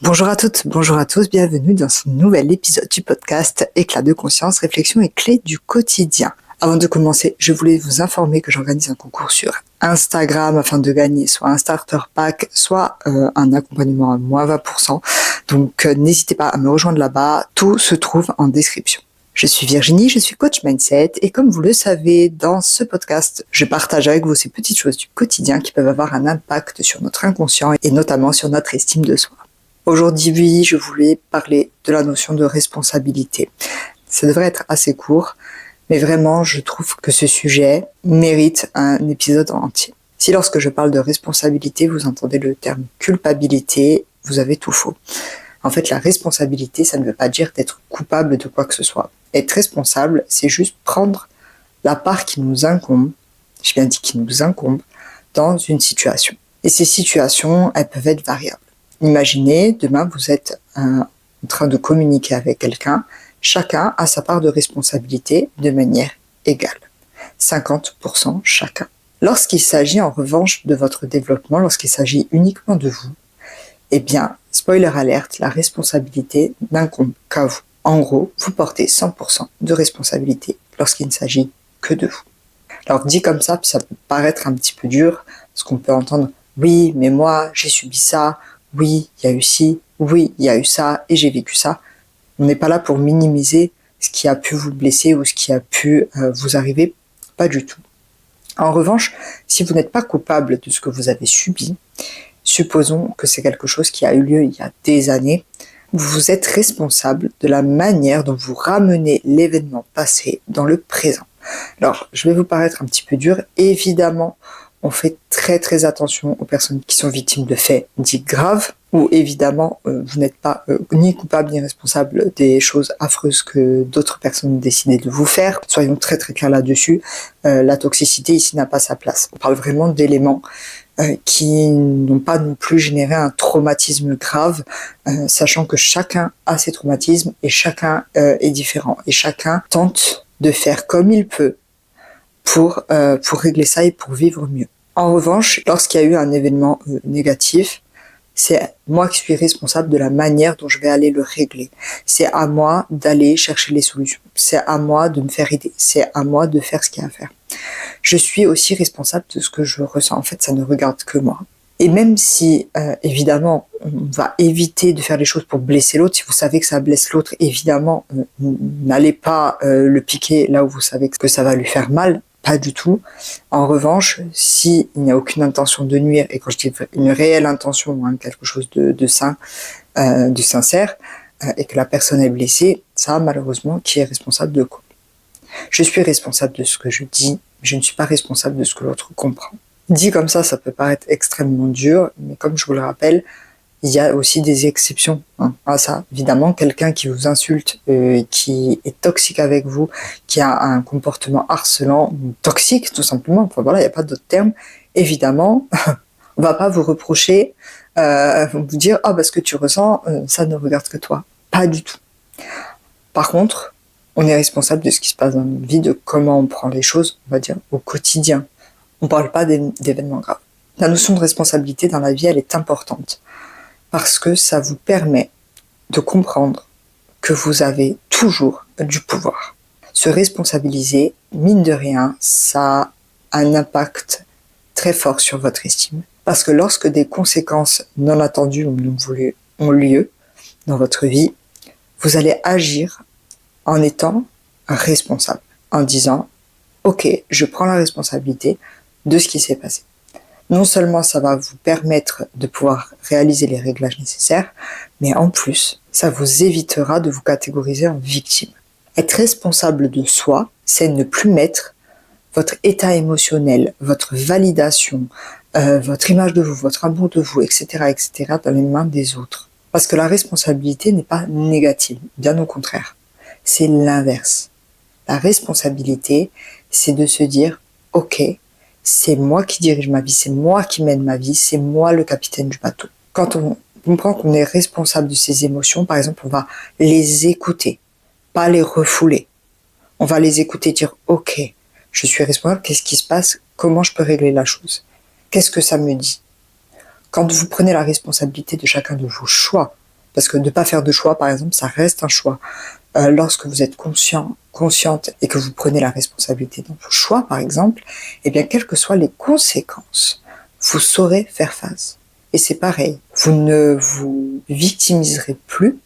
Bonjour à toutes, bonjour à tous, bienvenue dans ce nouvel épisode du podcast Éclat de conscience, réflexion et clés du quotidien. Avant de commencer, je voulais vous informer que j'organise un concours sur Instagram afin de gagner soit un starter pack, soit un accompagnement à moins 20%. Donc n'hésitez pas à me rejoindre là-bas, tout se trouve en description. Je suis Virginie, je suis coach mindset et comme vous le savez, dans ce podcast, je partage avec vous ces petites choses du quotidien qui peuvent avoir un impact sur notre inconscient et notamment sur notre estime de soi. Aujourd'hui, je voulais parler de la notion de responsabilité. Ça devrait être assez court, mais vraiment, je trouve que ce sujet mérite un épisode entier. Si lorsque je parle de responsabilité, vous entendez le terme culpabilité, vous avez tout faux. En fait, la responsabilité, ça ne veut pas dire d'être coupable de quoi que ce soit. Être responsable, c'est juste prendre la part qui nous incombe, j'ai bien dit qui nous incombe, dans une situation. Et ces situations, elles peuvent être variables. Imaginez, demain, vous êtes en train de communiquer avec quelqu'un. Chacun a sa part de responsabilité de manière égale. 50% chacun. Lorsqu'il s'agit en revanche de votre développement, lorsqu'il s'agit uniquement de vous, eh bien, spoiler alerte, la responsabilité n'incombe qu'à vous. En gros, vous portez 100% de responsabilité lorsqu'il ne s'agit que de vous. Alors dit comme ça peut paraître un petit peu dur, parce qu'on peut entendre « oui, mais moi, j'ai subi ça », oui, il y a eu ci, oui, il y a eu ça, et j'ai vécu ça. On n'est pas là pour minimiser ce qui a pu vous blesser ou ce qui a pu vous arriver, pas du tout. En revanche, si vous n'êtes pas coupable de ce que vous avez subi, supposons que c'est quelque chose qui a eu lieu il y a des années, vous êtes responsable de la manière dont vous ramenez l'événement passé dans le présent. Alors, je vais vous paraître un petit peu dur, évidemment, on fait très très attention aux personnes qui sont victimes de faits dits graves, où évidemment vous n'êtes pas ni coupable ni responsable des choses affreuses que d'autres personnes ont décidé de vous faire. Soyons très très clairs là-dessus, la toxicité ici n'a pas sa place. On parle vraiment d'éléments qui n'ont pas non plus généré un traumatisme grave, sachant que chacun a ses traumatismes et chacun est différent. Et chacun tente de faire comme il peut pour régler ça et pour vivre mieux. En revanche, lorsqu'il y a eu un événement négatif, c'est moi qui suis responsable de la manière dont je vais aller le régler. C'est à moi d'aller chercher les solutions. C'est à moi de me faire aider. C'est à moi de faire ce qu'il y a à faire. Je suis aussi responsable de ce que je ressens. En fait, ça ne regarde que moi. Et même si, évidemment, on va éviter de faire les choses pour blesser l'autre, si vous savez que ça blesse l'autre, évidemment, n'allez pas le piquer là où vous savez que ça va lui faire mal. Pas du tout. En revanche, s'il n'y a aucune intention de nuire, et quand je dis une réelle intention, quelque chose de sain, de sincère, et que la personne est blessée, ça, malheureusement, qui est responsable de quoi ? Je suis responsable de ce que je dis, mais je ne suis pas responsable de ce que l'autre comprend. Dit comme ça peut paraître extrêmement dur, mais comme je vous le rappelle, il y a aussi des exceptions à ça. Évidemment, quelqu'un qui vous insulte, qui est toxique avec vous, qui a un comportement harcelant, toxique tout simplement, enfin voilà, il n'y a pas d'autre terme, évidemment, on va pas vous reprocher, vous dire « Ah, ce que tu ressens, ça ne regarde que toi ». Pas du tout. Par contre, on est responsable de ce qui se passe dans notre vie, de comment on prend les choses, on va dire, au quotidien. On parle pas d'événements graves. La notion de responsabilité dans la vie, elle est importante. Parce que ça vous permet de comprendre que vous avez toujours du pouvoir. Se responsabiliser, mine de rien, ça a un impact très fort sur votre estime. Parce que lorsque des conséquences non attendues ou non voulues ont lieu dans votre vie, vous allez agir en étant responsable, en disant « Ok, je prends la responsabilité de ce qui s'est passé ». Non seulement ça va vous permettre de pouvoir réaliser les réglages nécessaires, mais en plus, ça vous évitera de vous catégoriser en victime. Être responsable de soi, c'est ne plus mettre votre état émotionnel, votre validation, votre image de vous, votre amour de vous, etc., etc., dans les mains des autres. Parce que la responsabilité n'est pas négative, bien au contraire. C'est l'inverse. La responsabilité, c'est de se dire « Ok, c'est moi qui dirige ma vie, c'est moi qui mène ma vie, c'est moi le capitaine du bateau. » Quand on comprend qu'on est responsable de ses émotions, par exemple, on va les écouter, pas les refouler. On va les écouter, dire « Ok, je suis responsable, qu'est-ce qui se passe? Comment je peux régler la chose? Qu'est-ce que ça me dit ?» Quand vous prenez la responsabilité de chacun de vos choix, Parce que de ne pas faire de choix, par exemple, ça reste un choix. Lorsque vous êtes consciente et que vous prenez la responsabilité dans vos choix, par exemple, eh bien, quelles que soient les conséquences, vous saurez faire face. Et c'est pareil, vous ne vous victimiserez plus,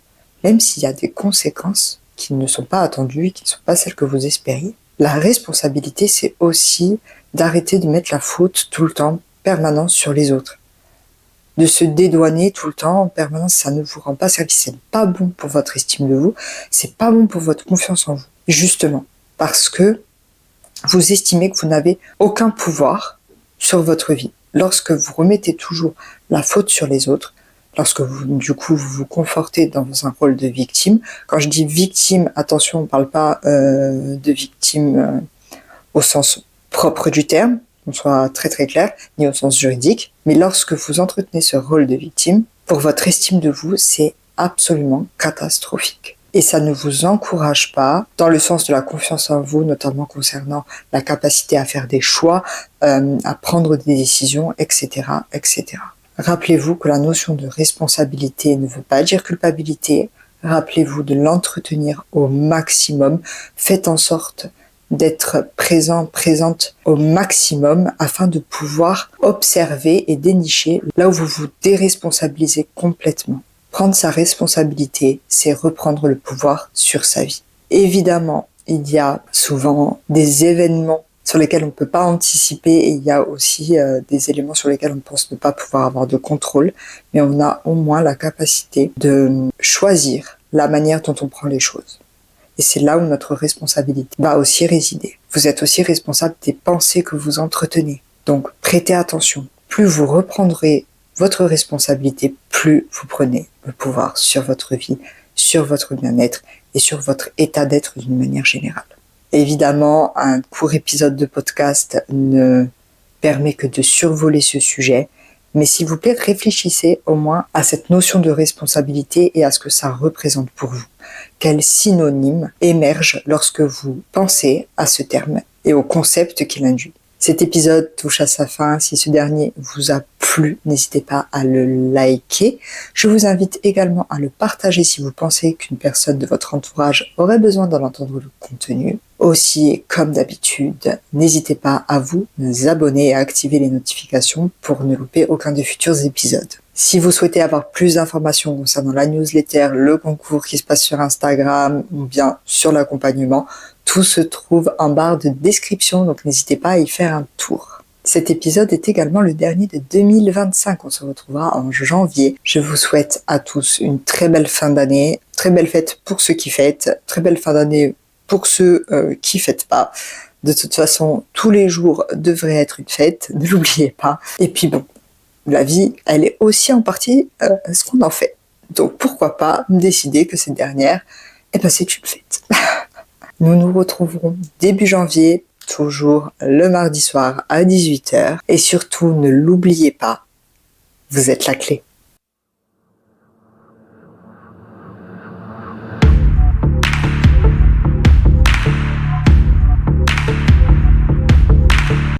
même s'il y a des conséquences qui ne sont pas attendues et qui ne sont pas celles que vous espériez. La responsabilité, c'est aussi d'arrêter de mettre la faute tout le temps, permanent, sur les autres. De se dédouaner tout le temps en permanence, ça ne vous rend pas service, c'est pas bon pour votre estime de vous, c'est pas bon pour votre confiance en vous. Justement, parce que vous estimez que vous n'avez aucun pouvoir sur votre vie. Lorsque vous remettez toujours la faute sur les autres, lorsque vous, du coup, vous vous confortez dans un rôle de victime. Quand je dis victime, attention, on ne parle pas de victime au sens propre du terme, qu'on soit très très clair, ni au sens juridique. Mais lorsque vous entretenez ce rôle de victime, pour votre estime de vous, c'est absolument catastrophique. Et ça ne vous encourage pas dans le sens de la confiance en vous, notamment concernant la capacité à faire des choix, à prendre des décisions, etc., etc. Rappelez-vous que la notion de responsabilité ne veut pas dire culpabilité. Rappelez-vous de l'entretenir au maximum. Faites en sorte d'être présente au maximum afin de pouvoir observer et dénicher là où vous vous déresponsabilisez complètement. Prendre sa responsabilité, c'est reprendre le pouvoir sur sa vie. Évidemment, il y a souvent des événements sur lesquels on ne peut pas anticiper et il y a aussi des éléments sur lesquels on pense ne pas pouvoir avoir de contrôle, mais on a au moins la capacité de choisir la manière dont on prend les choses. Et c'est là où notre responsabilité va aussi résider. Vous êtes aussi responsable des pensées que vous entretenez. Donc prêtez attention. Plus vous reprendrez votre responsabilité, plus vous prenez le pouvoir sur votre vie, sur votre bien-être et sur votre état d'être d'une manière générale. Évidemment, un court épisode de podcast ne permet que de survoler ce sujet, mais s'il vous plaît, réfléchissez au moins à cette notion de responsabilité et à ce que ça représente pour vous. Quel synonyme émerge lorsque vous pensez à ce terme et au concept qu'il induit. Cet épisode touche à sa fin. Si ce dernier vous a plu, n'hésitez pas à le liker. Je vous invite également à le partager si vous pensez qu'une personne de votre entourage aurait besoin d'en entendre le contenu. Aussi, comme d'habitude, n'hésitez pas à vous abonner et à activer les notifications pour ne louper aucun des futurs épisodes. Si vous souhaitez avoir plus d'informations concernant la newsletter, le concours qui se passe sur Instagram ou bien sur l'accompagnement, tout se trouve en barre de description, donc n'hésitez pas à y faire un tour. Cet épisode est également le dernier de 2025. On se retrouvera en janvier. Je vous souhaite à tous une très belle fin d'année, très belle fête pour ceux qui fêtent, très belle fin d'année pour ceux qui fêtent pas. De toute façon, tous les jours devraient être une fête, ne l'oubliez pas. Et puis bon, la vie, elle est aussi en partie ce qu'on en fait. Donc pourquoi pas décider que cette dernière, c'est une fête. Nous nous retrouverons début janvier, toujours le mardi soir à 18h. Et surtout, ne l'oubliez pas, vous êtes la clé.